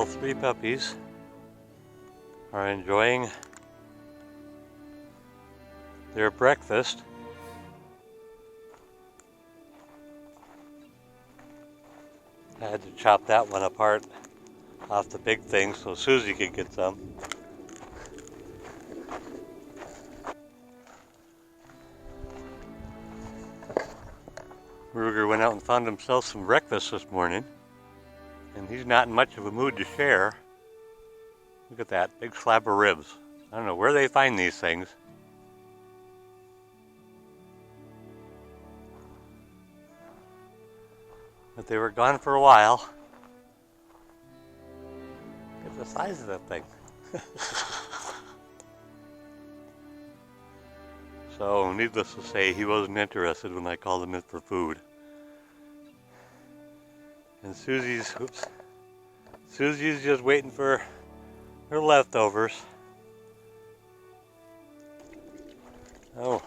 All three puppies are enjoying their breakfast. I had to chop that one apart off the big thing so Susie could get some. Ruger went out and found himself some breakfast this morning, and he's not in much of a mood to share. Look at that big slab of ribs. I don't know where they find these things. But they were gone for a while. Look at the size of that thing. So, needless to say, he wasn't interested when I called him in for food. And Susie's just waiting for her leftovers. Oh,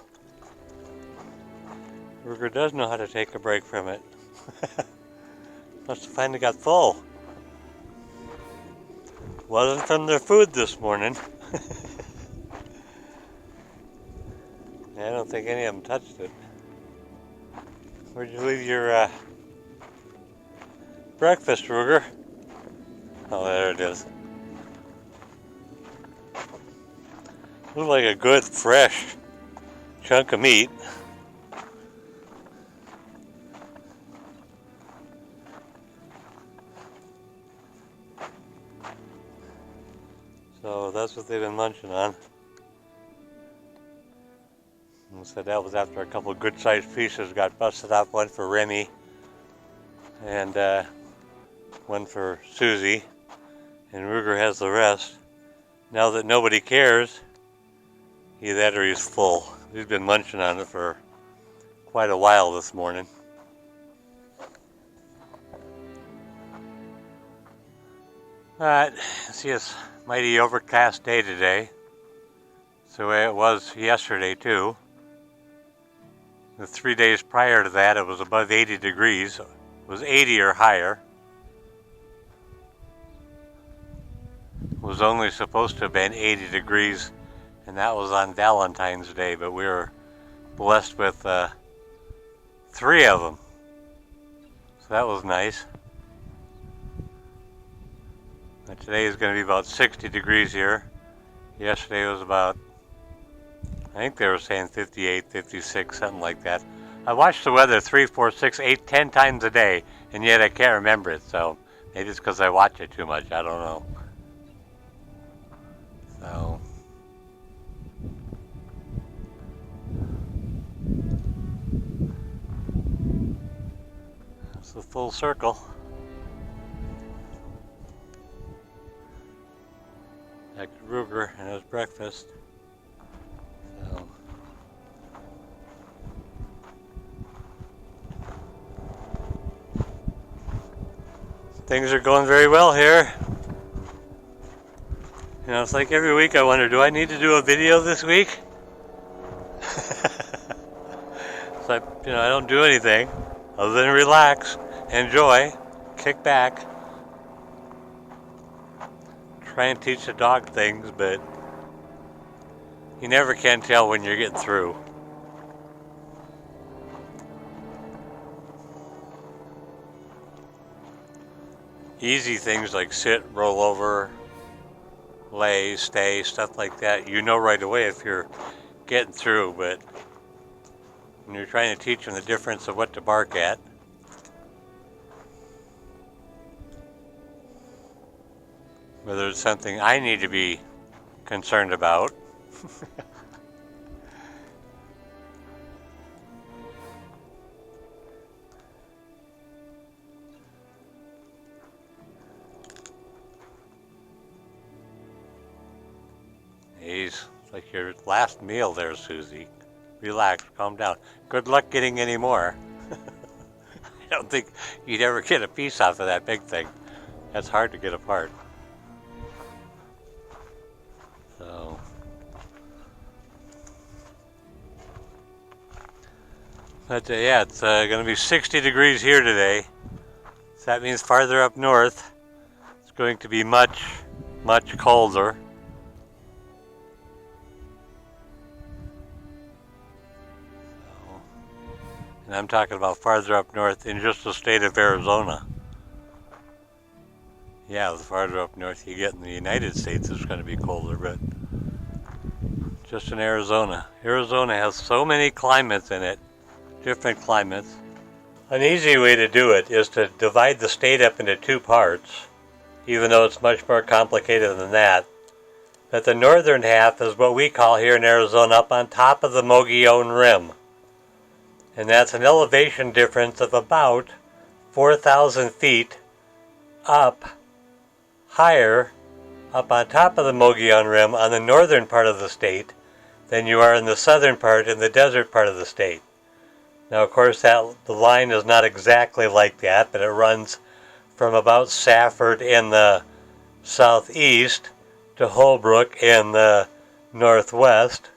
Ruger does know how to take a break from it. Must have finally got full. Wasn't from their food this morning. I don't think any of them touched it. Where'd you leave your breakfast, Ruger? Oh, there it is. Looks like a good, fresh chunk of meat. So that's what they've been munching on. And so that was after a couple of good-sized pieces got busted up, one for Remy and one for Susie, and Ruger has the rest. Now that nobody cares, either that or he's full. He's been munching on it for quite a while this morning. Alright, see, it's a mighty overcast day today. It's the way it was yesterday too. The 3 days prior to that, it was above 80 degrees. It was 80 or higher. It was only supposed to have been 80 degrees, and that was on Valentine's Day, but we were blessed with 3 of them. So that was nice. And today is going to be about 60 degrees here. Yesterday was about, I think they were saying 58, 56, something like that. I watch the weather 3, 4, 6, 8, 10 times a day, and yet I can't remember it. So maybe it's because I watch it too much. I don't know. So it's a full circle. Back to Ruger and his breakfast. So things are going very well here. You know, it's like every week I wonder, do I need to do a video this week? It's like, you know, I don't do anything other than relax, enjoy, kick back, try and teach the dog things, but you never can tell when you're getting through. Easy things like sit, roll over, lay, stay, stuff like that, you know right away if you're getting through, but when you're trying to teach them the difference of what to bark at, whether it's something I need to be concerned about, it's like your last meal there, Susie. Relax, calm down. Good luck getting any more. I don't think you'd ever get a piece off of that big thing. That's hard to get apart. So, but yeah, it's going to be 60 degrees here today. So that means farther up north, it's going to be much, much colder. And I'm talking about farther up north in just the state of Arizona. Yeah, the farther up north you get in the United States, it's going to be colder, but just in Arizona. Arizona has so many climates in it, different climates. An easy way to do it is to divide the state up into two parts, even though it's much more complicated than that. That the northern half is what we call here in Arizona up on top of the Mogollon Rim. And that's an elevation difference of about 4,000 feet up higher up on top of the Mogollon Rim on the northern part of the state than you are in the southern part, in the desert part of the state. Now, of course, the line is not exactly like that, but it runs from about Safford in the southeast to Holbrook in the northwest.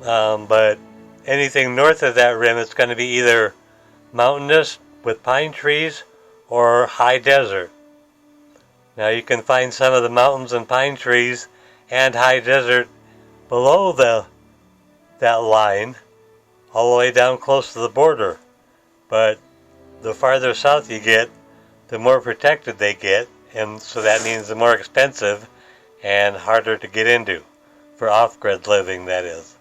But anything north of that rim, it's going to be either mountainous with pine trees or high desert. Now you can find some of the mountains and pine trees and high desert below that line, all the way down close to the border. But the farther south you get, the more protected they get, and so that means the more expensive and harder to get into, for off-grid living, that is.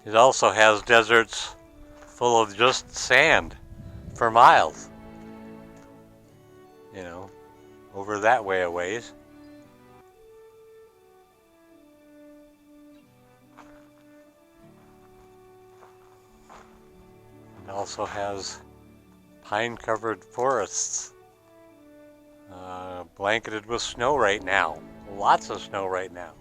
It also has deserts full of just sand for miles. You know, over that way a ways. It also has pine-covered forests, blanketed with snow right now. Lots of snow right now.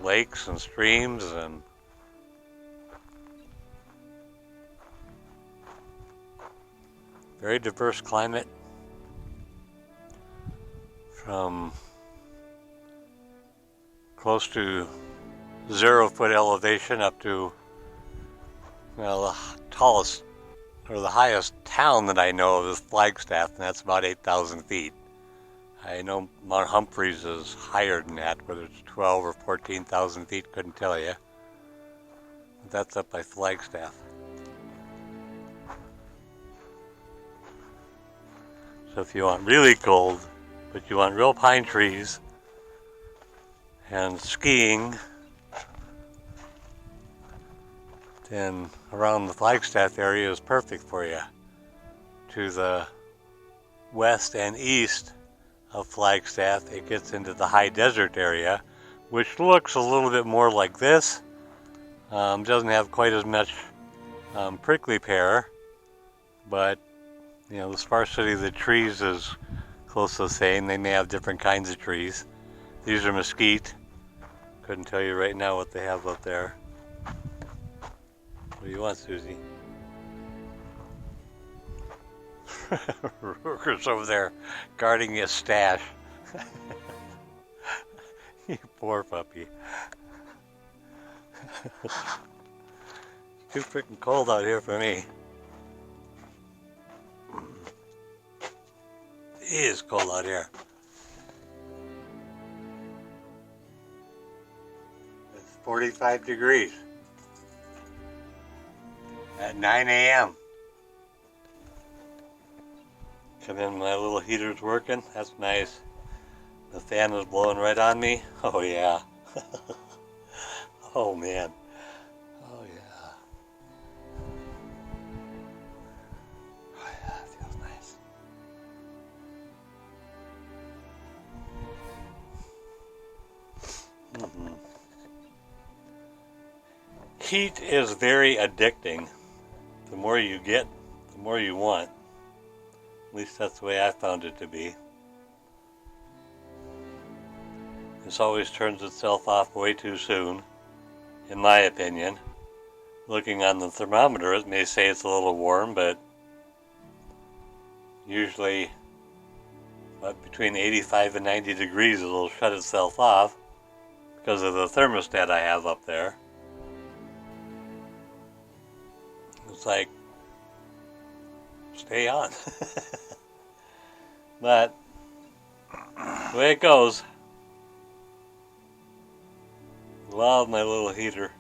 Lakes and streams and very diverse climate, from close to 0-foot elevation up to, well, the tallest or the highest town that I know of is Flagstaff, and that's about 8,000 feet. I know Mount Humphreys is higher than that, whether it's 12 or 14,000 feet, couldn't tell you. But that's up by Flagstaff. So if you want really cold, but you want real pine trees and skiing, then around the Flagstaff area is perfect for you. To the west and east of Flagstaff, it gets into the high desert area, which looks a little bit more like this. Doesn't have quite as much prickly pear, but you know, the sparsity of the trees is close to the same. They may have different kinds of trees. These are mesquite. Couldn't tell you right now what they have up there. What do you want, Susie? Ruger's over there guarding his stash. You poor puppy. Too freaking cold out here for me. It is cold out here. It's 45 degrees at 9 a.m. Come in, my little heater's working. That's nice. The fan is blowing right on me. Oh yeah. Oh man. Oh yeah. Oh yeah, it feels nice. Mm-hmm. Heat is very addicting. The more you get, the more you want. At least that's the way I found it to be. This always turns itself off way too soon, in my opinion. Looking on the thermometer, it may say it's a little warm, but usually between 85 and 90 degrees it'll shut itself off because of the thermostat I have up there. It's like, stay on. But the way it goes. Love my little heater.